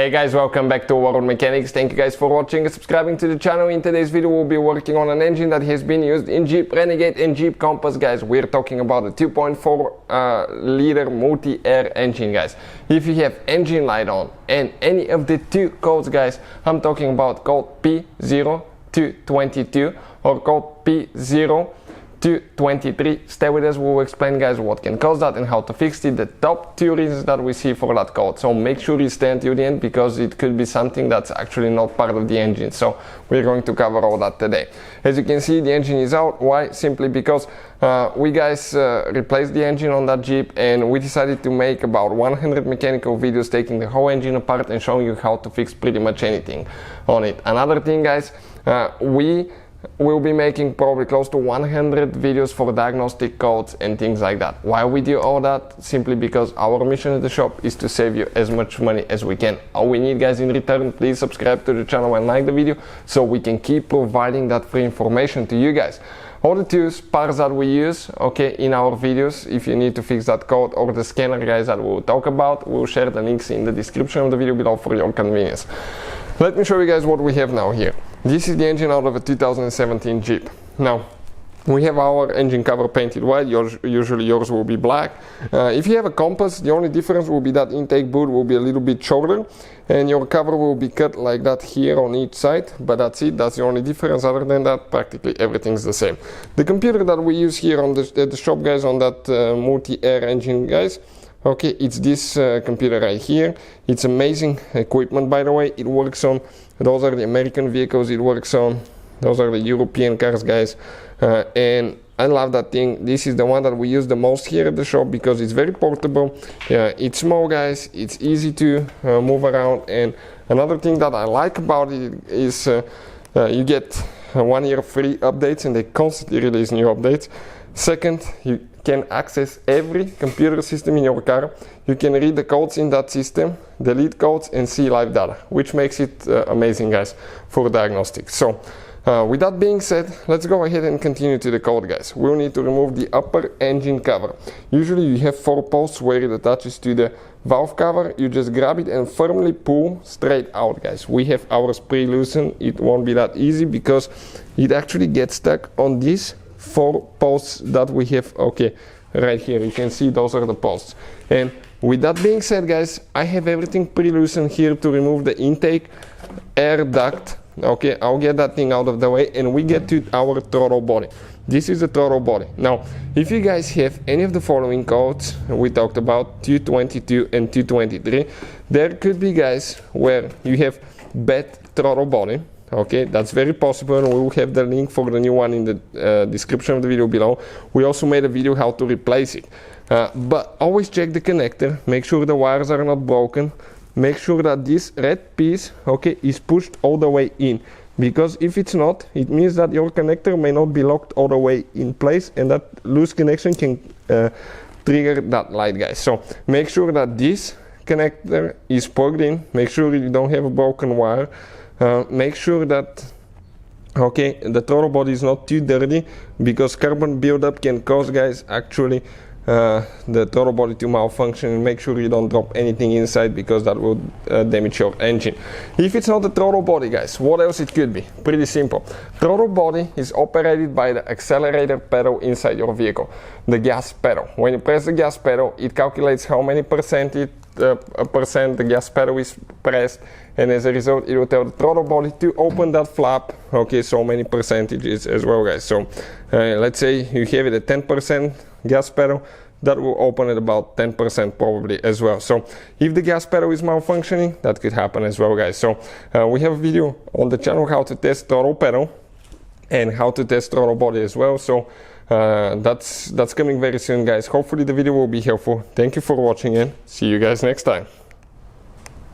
Hey guys, welcome back to World Mechanics. Thank you guys for watching and subscribing to the channel. In today's video we'll be working on an engine that has been used in Jeep Renegade and Jeep Compass, guys. We're talking about a 2.4 liter multi-air engine, guys. If you have engine light on and any of the two codes, guys, I'm talking about code P0222 or code P0223. Stay with us, we'll explain, guys, what can cause that and how to fix it, the top two reasons that we see for that code. So make sure you stay until the end because it could be something that's actually not part of the engine. So we're going to cover all that today. As you can see, the engine is out. Why? Simply because we guys replaced the engine on that Jeep and we decided to make about 100 mechanical videos taking the whole engine apart and showing you how to fix pretty much anything on it. Another thing, guys, we'll be making probably close to 100 videos for diagnostic codes and things like that. Why we do all that? Simply because our mission at the shop is to save you as much money as we can. All we need, guys, in return, please subscribe to the channel and like the video so we can keep providing that free information to you guys. All the tools, parts that we use, okay, in our videos, if you need to fix that code or the scanner, guys, that we'll talk about, we'll share the links in the description of the video below for your convenience. Let me show you guys what we have now here. This is the engine out of a 2017 Jeep. Now, we have our engine cover painted white. Usually yours will be black. If you have a Compass, the only difference will be that intake boot will be a little bit shorter and your cover will be cut like that here on each side, but that's it. That's the only difference. Other than that, practically everything's the same. The computer that we use here on at the shop, guys, on that multi-air engine, guys, okay, it's this computer right here. It's amazing equipment, by the way. It works on, those are the American vehicles it works on. Those are the European cars, guys. And I love that thing. This is the one that we use the most here at the shop because it's very portable. It's small, guys. It's easy to move around. And another thing that I like about it is you get 1 year free updates and they constantly release new updates. Second, you can access every computer system in your car. You can read the codes in that system, delete codes and see live data, which makes it amazing, guys, for diagnostics. So with that being said, let's go ahead and continue to the code, guys. We'll need to remove the upper engine cover. Usually you have 4 posts where it attaches to the valve cover. You just grab it and firmly pull straight out, guys. We have ours pre-loosened. It won't be that easy because it actually gets stuck on these 4 posts that we have, okay, right here. You can see those are the posts. And with that being said, guys, I have everything pre-loosened here to remove the intake air duct. Okay, I'll get that thing out of the way and we get to our throttle body. This is the throttle body. Now, if you guys have any of the following codes we talked about, 222 and 223, there could be, guys, where you have bad throttle body. Okay, that's very possible and we will have the link for the new one in the description of the video below. We also made a video how to replace it. But always check the connector, make sure the wires are not broken. Make sure that this red piece, okay, is pushed all the way in, because if it's not, it means that your connector may not be locked all the way in place and that loose connection can trigger that light, guys. So make sure that this connector is plugged in, make sure you don't have a broken wire, make sure that, okay, the throttle body is not too dirty because carbon buildup can cause, guys, actually the throttle body to malfunction, and make sure you don't drop anything inside because that will damage your engine. If it's not the throttle body, guys, what else it could be? Pretty simple. Throttle body is operated by the accelerator pedal inside your vehicle, the gas pedal. When you press the gas pedal, it calculates how many percent the gas pedal is pressed, and as a result it will tell the throttle body to open that flap, okay, so many percentages as well, guys. So let's say you have it at 10% gas pedal, that will open at about 10% probably as well. So if the gas pedal is malfunctioning, that could happen as well, guys. So we have a video on the channel how to test throttle pedal and how to test throttle body as well. So that's coming very soon, guys. Hopefully the video will be helpful. Thank you for watching and see you guys next time.